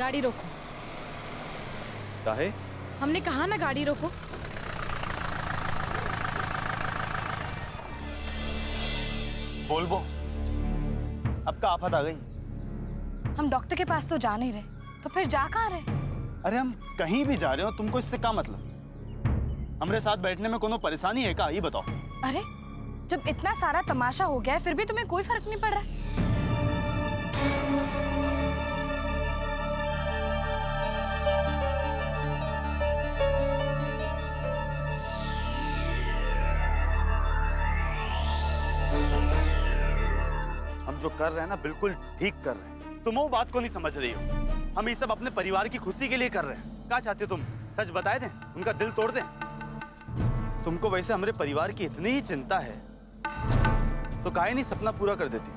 गाड़ी रोको। काहे? हमने कहा ना गाड़ी रोको। बोल बो, अब का आफत आ गई? हम डॉक्टर के पास तो जा नहीं रहे, तो फिर जा कहाँ रहे? अरे हम कहीं भी जा रहे हो, तुमको इससे क्या मतलब? हमारे साथ बैठने में कोनो परेशानी है का, ये बताओ। अरे जब इतना सारा तमाशा हो गया है फिर भी तुम्हें कोई फर्क नहीं पड़ रहा है? हम जो कर रहे हैं ना बिल्कुल ठीक कर रहे हैं। तुम वो बात को नहीं समझ रही हो। हम ये सब अपने परिवार की खुशी के लिए कर रहे हैं। क्या चाहते हो तुम? सच बताए दें, उनका दिल तोड़ दें? तुमको वैसे हमारे परिवार की इतनी ही चिंता है तो काहे नहीं सपना पूरा कर देती?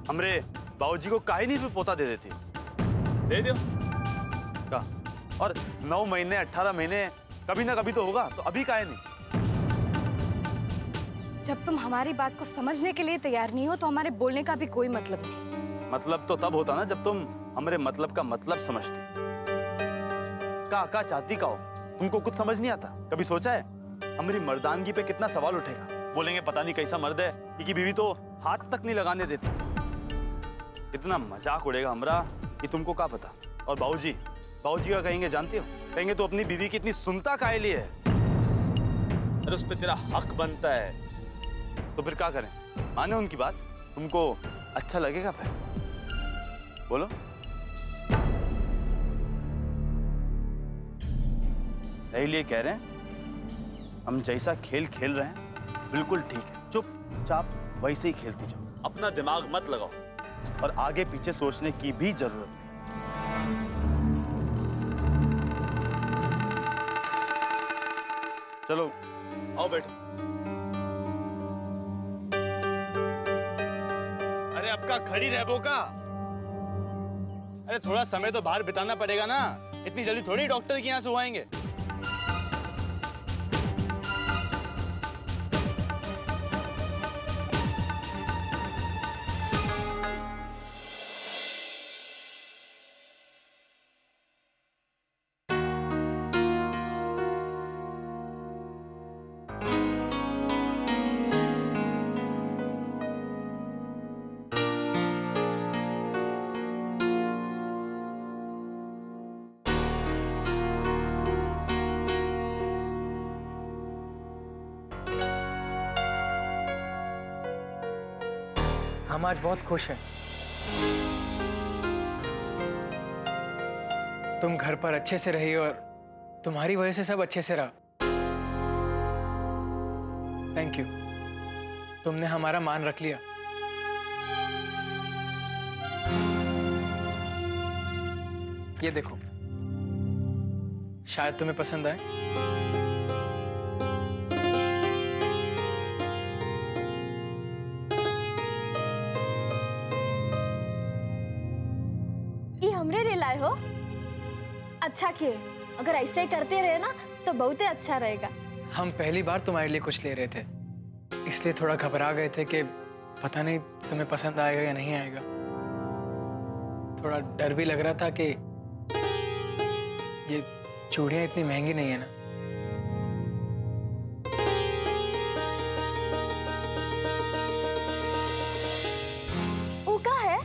हमरे बाबूजी को काहे नहीं पोता दे देती? दे दो का। और 9 महीने 18 महीने कभी ना कभी तो होगा, तो अभी काहे नहीं? जब तुम हमारी बात को समझने के लिए तैयार नहीं हो तो हमारे बोलने का भी कोई मतलब नहीं। मतलब तो तब होता ना जब तुम हमारे मतलब का मतलब समझती। का चाहती का हो? तुमको कुछ समझ नहीं आता? कभी सोचा है हमारी मर्दानगी पे कितना सवाल उठेगा? बोलेंगे पता नहीं कैसा मर्द है, कि बीवी तो हाथ तक नहीं लगाने देती। इतना मजाक उड़ेगा हमरा कि तुमको क्या पता। और बाबूजी का कहेंगे जानती हो? कहेंगे तो अपनी बीवी की इतनी सुनता काहे लिए है? अरे उस पर तेरा हक बनता है, तो फिर क्या करें? माने उनकी बात? तुमको अच्छा लगेगा फिर? बोलो। यही लिए कह रहे हैं हम जैसा खेल खेल रहे हैं बिल्कुल ठीक है। चुपचाप वैसे ही खेलती जाओ, अपना दिमाग मत लगाओ और आगे पीछे सोचने की भी जरूरत नहीं। चलो आओ बैठो। अरे अब का खड़ी रहबो का? अरे थोड़ा समय तो बाहर बिताना पड़ेगा ना, इतनी जल्दी थोड़ी डॉक्टर के यहाँ से आएंगे। हम आज बहुत खुश हैं। तुम घर पर अच्छे से रही और तुम्हारी वजह से सब अच्छे से रहा। थैंक यू, तुमने हमारा मान रख लिया। ये देखो, शायद तुम्हें पसंद आए। हमरे ले लाए हो? अच्छा किए, अगर ऐसे ही करते रहे ना तो बहुत ही अच्छा रहेगा। हम पहली बार तुम्हारे लिए कुछ ले रहे थे, इसलिए थोड़ा घबरा गए थे कि पता नहीं तुम्हें पसंद आएगा या नहीं आएगा। थोड़ा डर भी लग रहा था कि ये चूड़ियां इतनी महंगी नहीं है ना। वो का है?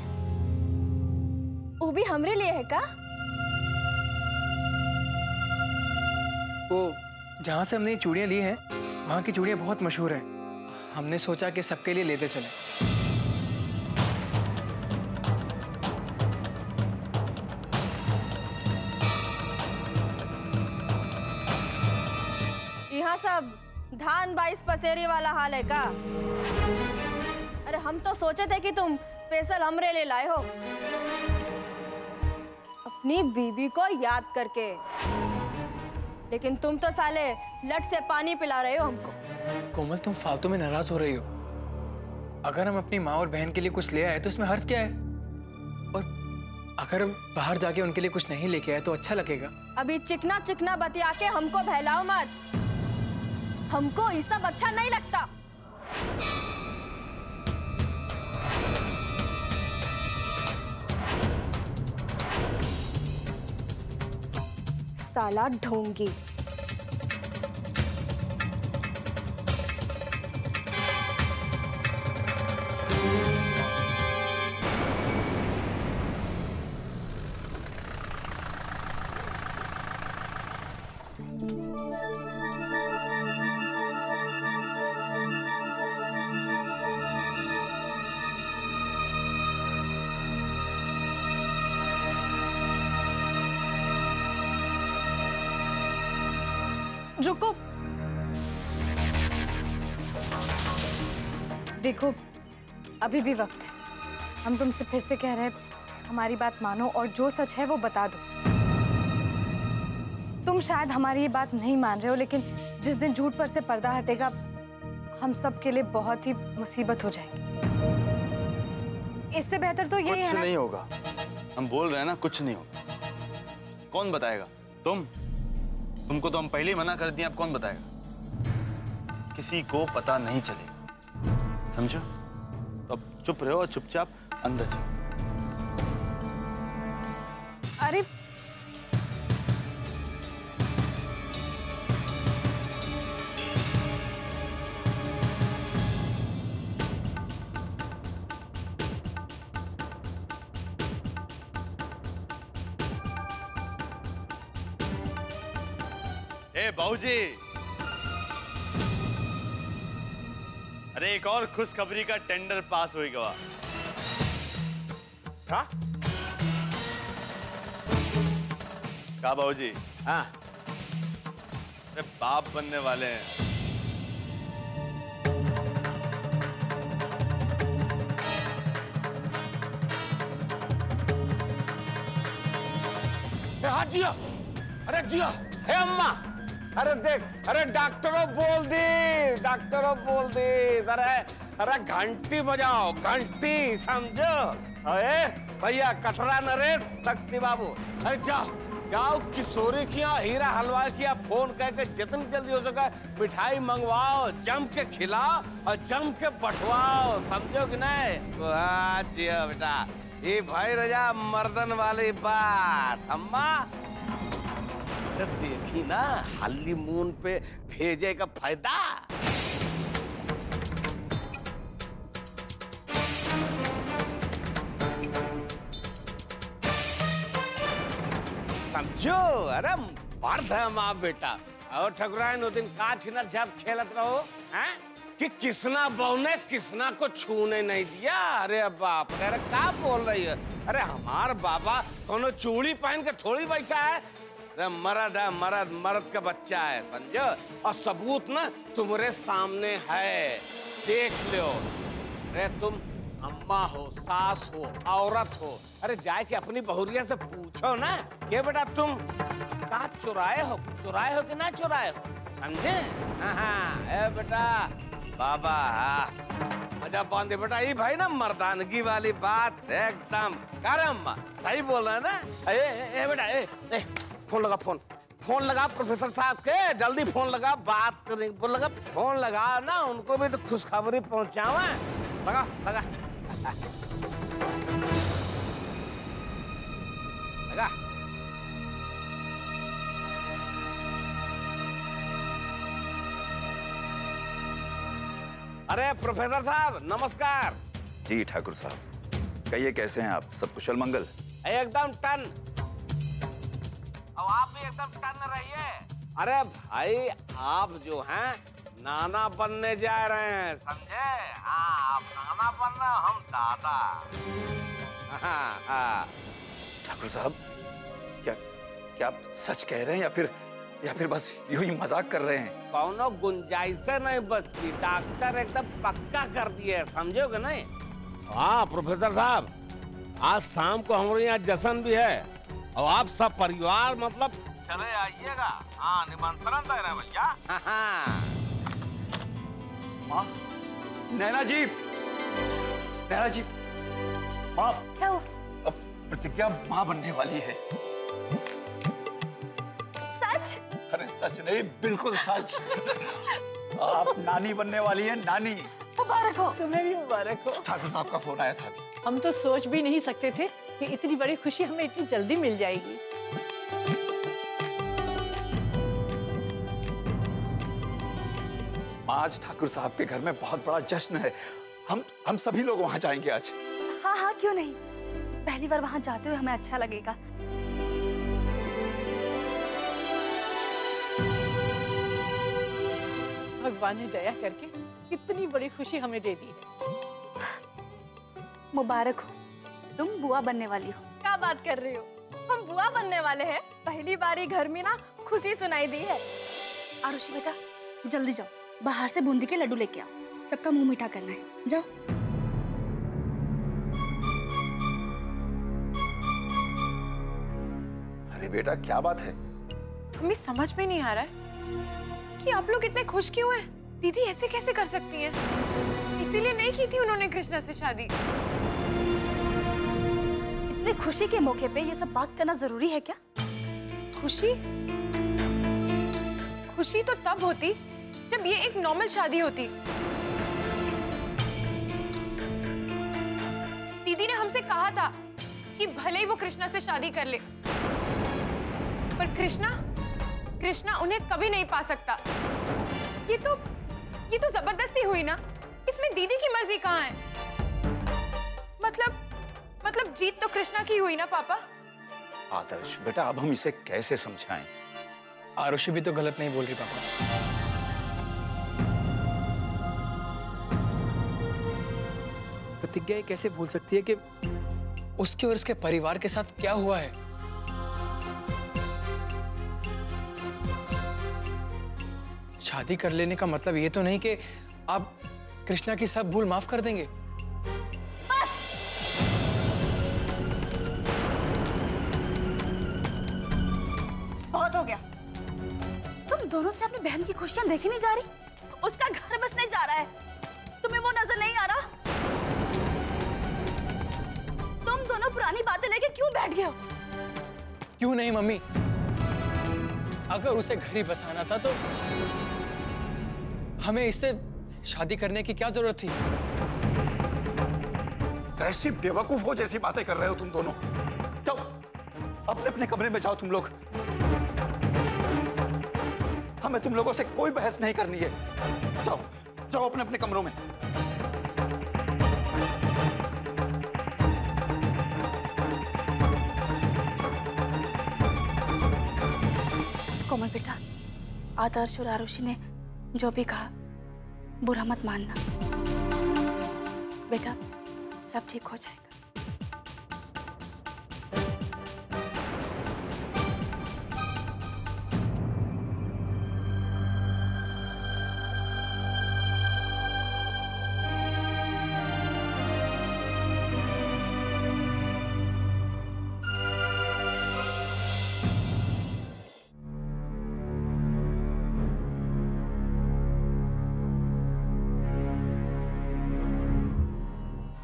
वो भी हमरे लिए है का? वो जहाँ से हमने ये चूड़ियाँ ली हैं, वहाँ की चूड़ियाँ बहुत मशहूर हैं। हमने सोचा कि सबके लिए लेते चलें। यहाँ सब धान 22 पसेरी वाला हाल है का? अरे हम तो सोचे थे कि तुम स्पेशल हमरे ले लाए हो, अपनी बीबी को याद करके। लेकिन तुम तो साले लट से पानी पिला रहे हो हमको। कोमल, तुम फालतू में नाराज हो रही हो। अगर हम अपनी माँ और बहन के लिए कुछ ले आए तो इसमें हर्ज क्या है? और अगर बाहर जाके उनके लिए कुछ नहीं लेके आए तो अच्छा लगेगा। अभी चिकना चिकना बतिया के हमको बहलाओ मत। हमको ये सब अच्छा नहीं लगता। साला ढोंगी। रुको, देखो अभी भी वक्त है। हम तुमसे फिर से कह रहे हैं, हमारी बात मानो और जो सच है वो बता दो। तुम शायद हमारी ये बात नहीं मान रहे हो, लेकिन जिस दिन झूठ पर से पर्दा हटेगा हम सब के लिए बहुत ही मुसीबत हो जाएगी। इससे बेहतर तो यही है कुछ ना? नहीं होगा, हम बोल रहे हैं ना, कुछ नहीं होगा। कौन बताएगा? तुमको तो हम पहले ही मना कर दिए, अब कौन बताएगा? किसी को पता नहीं चलेगा, समझो? तो अब चुप रहो और चुपचाप अंदर चलो। अरे ए बाबूजी, अरे एक और खुशखबरी का टेंडर पास हो गया। हाँ? क्या बाबूजी? हाँ। अरे बाप बनने वाले हैं। हाँ जिया, अरे जिया, हे अम्मा, अरे देख, अरे डॉक्टरों बोल दी, अरे घंटी बजाओ, घंटी, समझो? अरे भैया कटरा नरेश, शक्ति बाबू, अरे जाओ किशोरी की यहाँ हीरा हलवाई की यहाँ फोन करके जितनी जल्दी हो सके मिठाई मंगवाओ, जम के खिलाओ और जम के बंटवाओ, समझो कि नहीं? वाह जिया बेटा, ये भाई रजा मर्दन वाली बात। अम्मा देखी ना, हनीमून पे भेजे का फायदा। समझो? अरे मर्द है माँ बेटा। और ठकुराइन उस दिन का छिना जब खेलत रहो हैं कि किसना बौने किसना को छूने नहीं दिया। अरे बाप रे, अरे क्या बोल रही है? अरे हमार बाबा कोनो चूड़ी पहन के थोड़ी बैठा है, मर्द है, मर्द का बच्चा है, समझो? और सबूत ना तुम्हारे सामने है, देख लो। अरे तुम अम्मा हो, सास हो, औरत हो, अरे जाके के अपनी बहुरिया से पूछो ना कि बेटा तुम कहाँ चुराए हो कि ना चुराए हो, समझे? हाँ बेटा बाबा, मजा बांधे बेटा। ये भाई ना मर्दानगी वाली बात एकदम करम, सही बोल रहा है ना? ए बेटा, फोन लगा प्रोफेसर साहब के, जल्दी फोन लगा, बात करेंगे। फोन लगा ना, उनको भी तो खुशखबरी पहुंचावा। लगा लगा अरे प्रोफेसर साहब नमस्कार। जी ठाकुर साहब, कहिए कैसे हैं आप? सब कुशल मंगल? एकदम टन, और आप भी एकदम टन रहिए। अरे भाई आप जो हैं नाना बनने जा रहे हैं, समझे? हाँ, आप नाना बन रहे हो, हम दादा। हाँ। ठाकुर साहब, क्या आप सच कह रहे हैं या फिर बस यूं ही मजाक कर रहे हैं? कौनो गुंजाइश नहीं बचती, डॉक्टर एकदम पक्का कर दिए, समझोगे नहीं? हाँ प्रोफेसर साहब, आज शाम को हमारे यहाँ जश्न भी है और आप सब परिवार मतलब चले आइएगा। हाँ, निमंत्रण दे रहे भैया। माँ, नैना जी, माँ, क्या हुआ? अब प्रतिज्ञा माँ बनने वाली है। सच? अरे सच नहीं, बिल्कुल सच। आप नानी बनने वाली हैं, नानी। मुबारक हो। तुम्हें भी मुबारक हो। ठाकुर साहब का फोन आया था। हम तो सोच भी नहीं सकते थे कि इतनी बड़ी खुशी हमें इतनी जल्दी मिल जाएगी। आज ठाकुर साहब के घर में बहुत बड़ा जश्न है। हम सभी लोग वहां जाएंगे आज। हाँ हाँ, क्यों नहीं। पहली बार वहां जाते हुए हमें अच्छा लगेगा। भगवान ने दया करके कितनी बड़ी खुशी हमें दे दी है। मुबारक हो, तुम बुआ बनने वाली हो। क्या बात कर रही हो? हम बुआ बनने वाले हैं। पहली बारी घर में ना खुशी सुनाई दी है। आरुषि बेटा, जल्दी जाओ, बाहर से बूंदी के लड्डू लेके आओ। सबका मुंह मीठा करना है, जाओ। अरे बेटा, क्या बात है? हमें समझ में नहीं आ रहा है कि आप लोग इतने खुश क्यों हैं? दीदी ऐसे कैसे कर सकती हैं? इसीलिए नहीं की थी उन्होंने कृष्णा से शादी। इतनी खुशी के मौके पे ये सब बात करना जरूरी है क्या? खुशी? खुशी तो तब होती जब ये एक नॉर्मल शादी होती। दीदी ने हमसे कहा था कि भले ही वो कृष्णा से शादी कर ले, पर कृष्णा उन्हें कभी नहीं पा सकता। ये तो जबरदस्ती हुई ना। इसमें दीदी की मर्जी कहाँ है? मतलब जीत तो कृष्णा की हुई ना पापा। आदर्श बेटा, अब हम इसे कैसे समझाएं? आरुषि भी तो गलत नहीं बोल रही पापा। प्रतिज्ञा ये कैसे भूल सकती है कि उसके और उसके परिवार के साथ क्या हुआ है? शादी कर लेने का मतलब ये तो नहीं कि आप कृष्णा की सब भूल माफ कर देंगे। बहुत हो गया। तुम दोनों से अपनी बहन की खुशियां देखी नहीं जा रही? उसका घर बसने जा रहा है, तुम्हें वो नजर नहीं आ रहा? तुम दोनों पुरानी बातें लेके क्यों बैठ गए हो? क्यों नहीं मम्मी, अगर उसे घर ही बसाना था तो हमें इससे शादी करने की क्या जरूरत थी? कैसी बेवकूफों जैसी बातें कर रहे हो तुम दोनों। जाओ अपने अपने कमरे में जाओ तुम लोग। हमें तुम लोगों से कोई बहस नहीं करनी है। जाओ जाओ अपने अपने कमरों में। कोमल बेटा, आदर्श और आरुषि ने जो भी कहा बुरा मत मानना बेटा, सब ठीक हो जाएगा।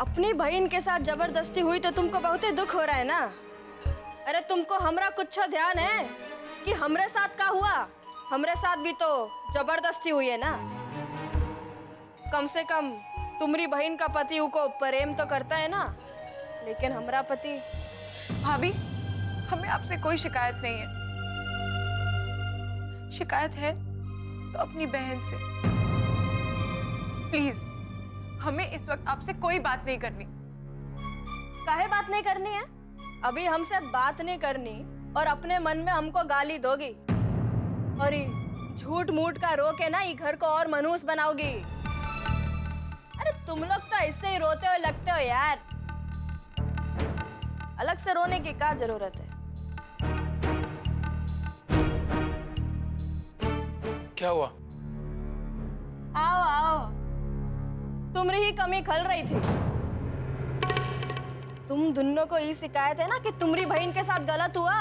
अपनी बहन के साथ जबरदस्ती हुई तो तुमको बहुत ही दुख हो रहा है ना? अरे तुमको हमरा कुछ ध्यान है कि हमरे साथ का हुआ? हमरे साथ भी तो जबरदस्ती हुई है ना। कम से कम तुम्हारी बहन का पति उको प्रेम तो करता है ना, लेकिन हमरा पति। भाभी, हमें आपसे कोई शिकायत नहीं है। शिकायत है तो अपनी बहन से। प्लीज, हमें इस वक्त आपसे कोई बात नहीं करनी। काहे बात नहीं करनी है? अभी हमसे बात नहीं करनी और अपने मन में हमको गाली दोगी और ये झूठ मूठ का रो के ना ये घर को और मनहूस बनाओगी। अरे तुम लोग तो ऐसे ही रोते हुए लगते हो यार। अलग से रोने की क्या जरूरत है? क्या हुआ? आओ आओ, तुम्हारी ही कमी खल रही थी। तुम दोनों को ये शिकायत है ना कि तुम्हारी बहन के साथ गलत हुआ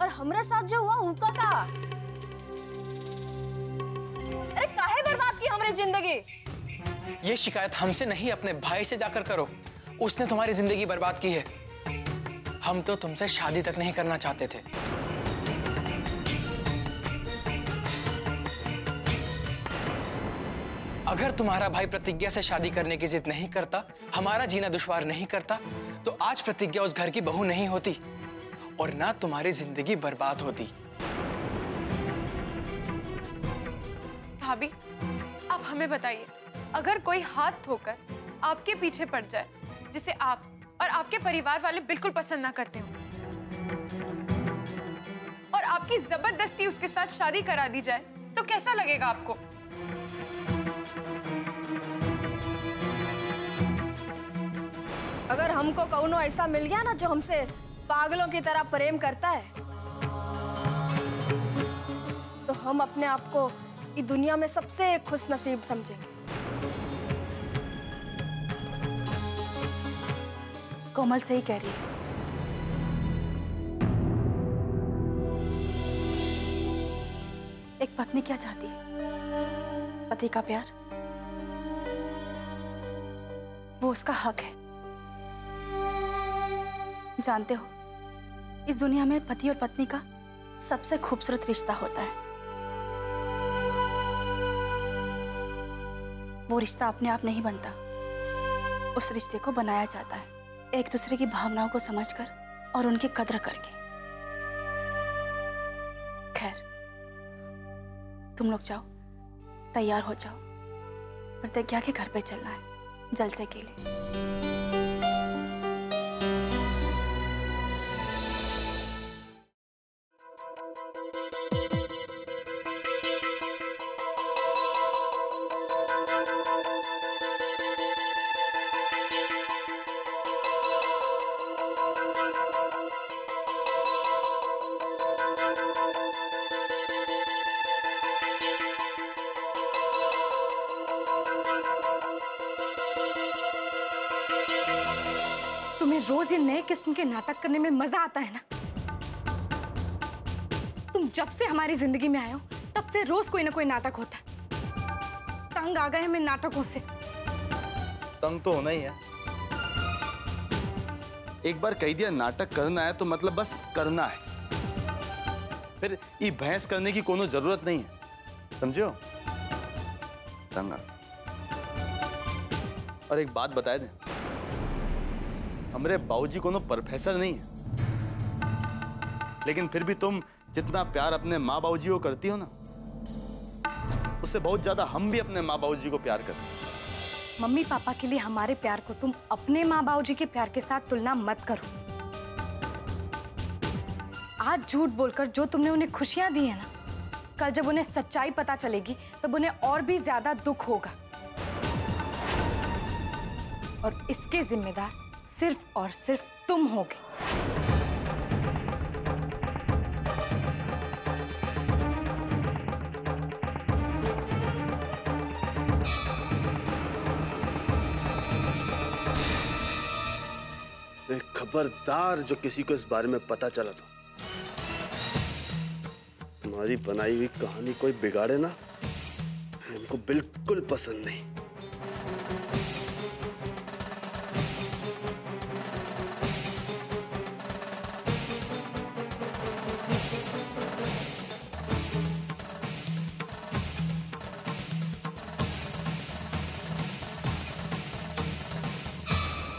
और हमारे साथ जो हुआ उसका का। अरे काहे बर्बाद की हमारी जिंदगी? ये शिकायत हमसे नहीं, अपने भाई से जाकर करो। उसने तुम्हारी जिंदगी बर्बाद की है। हम तो तुमसे शादी तक नहीं करना चाहते थे। अगर तुम्हारा भाई प्रतिज्ञा से शादी करने की जिद नहीं करता, हमारा जीना दुश्वार नहीं करता, तो आज प्रतिज्ञा उस घर की बहू नहीं होती और ना तुम्हारी जिंदगी बर्बाद होती। भाभी, आप हमें बताइए, अगर कोई हाथ धोकर आपके पीछे पड़ जाए, जिसे आप और आपके परिवार वाले बिल्कुल पसंद ना करते हो, और आपकी जबरदस्ती उसके साथ शादी करा दी जाए, तो कैसा लगेगा आपको? अगर हमको कौनो ऐसा मिल गया ना जो हमसे पागलों की तरह प्रेम करता है, तो हम अपने आप को इस दुनिया में सबसे खुश नसीब समझेंगे। कोमल सही कह रही है। एक पत्नी क्या चाहती है? पति का प्यार, वो उसका हक है। जानते हो, इस दुनिया में पति और पत्नी का सबसे खूबसूरत रिश्ता होता है। वो रिश्ता अपने आप नहीं बनता, उस रिश्ते को बनाया जाता है एक दूसरे की भावनाओं को समझकर और उनकी कद्र करके। खैर, तुम लोग जाओ, तैयार हो जाओ, प्रतिज्ञा के घर पे चलना है जलसे के लिए। तुम्हें रोज ये नए किस्म के नाटक करने में मजा आता है ना? तुम जब से हमारी जिंदगी में आए हो तब से रोज कोई ना कोई नाटक होता है। तंग आ गए हमें नाटकों से। तंग तो होना ही है। एक बार कह दिया नाटक करना है तो मतलब बस करना है, फिर ये बहस करने की कोनो जरूरत नहीं है, समझो? तंग आ। और एक बात बता दें, हमारे बाबूजी कोनो प्रोफेसर नहीं है, लेकिन फिर भी तुम जितना प्यार अपने माँ बाबूजी को करती हो ना, उससे बहुत ज्यादा हम भी अपने माँ बाबूजी को प्यार करते हैं। मम्मी पापा के लिए हमारे प्यार को तुम अपने माँ बाबूजी के प्यार के साथ तुलना मत करो। आज झूठ बोलकर जो तुमने उन्हें खुशियां दी है ना, कल जब उन्हें सच्चाई पता चलेगी तब उन्हें और भी ज्यादा दुख होगा, और इसके जिम्मेदार सिर्फ और सिर्फ तुम होगे। खबरदार जो किसी को इस बारे में पता चला तो तुम्हारी बनाई हुई कहानी कोई बिगाड़े ना, हमको बिल्कुल पसंद नहीं।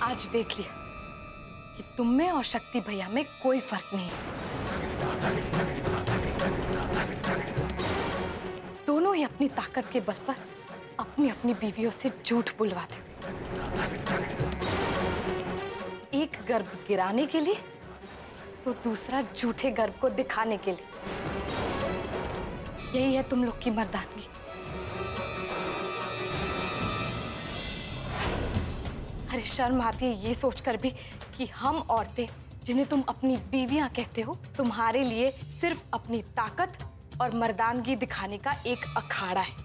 आज देख लिया कि तुम में और शक्ति भैया में कोई फर्क नहीं है। दोनों ही अपनी ताकत के बल पर अपनी अपनी बीवियों से झूठ बुलवाते, एक गर्भ गिराने के लिए तो दूसरा झूठे गर्भ को दिखाने के लिए। यही है तुम लोग की मर्दानगी। अरे शर्म आती है ये सोचकर भी कि हम औरतें, जिन्हें तुम अपनी बीवियां कहते हो, तुम्हारे लिए सिर्फ अपनी ताकत और मर्दानगी दिखाने का एक अखाड़ा है।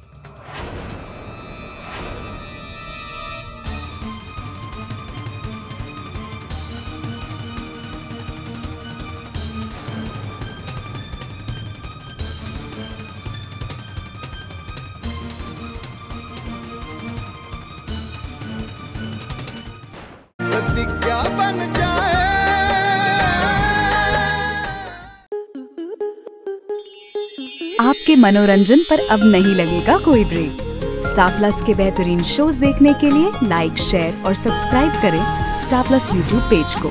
प्रतिज्ञा बन जाए। आपके मनोरंजन पर अब नहीं लगेगा कोई ब्रेक। स्टार प्लस के बेहतरीन शोज देखने के लिए लाइक, शेयर और सब्सक्राइब करें स्टार प्लस यूट्यूब पेज को।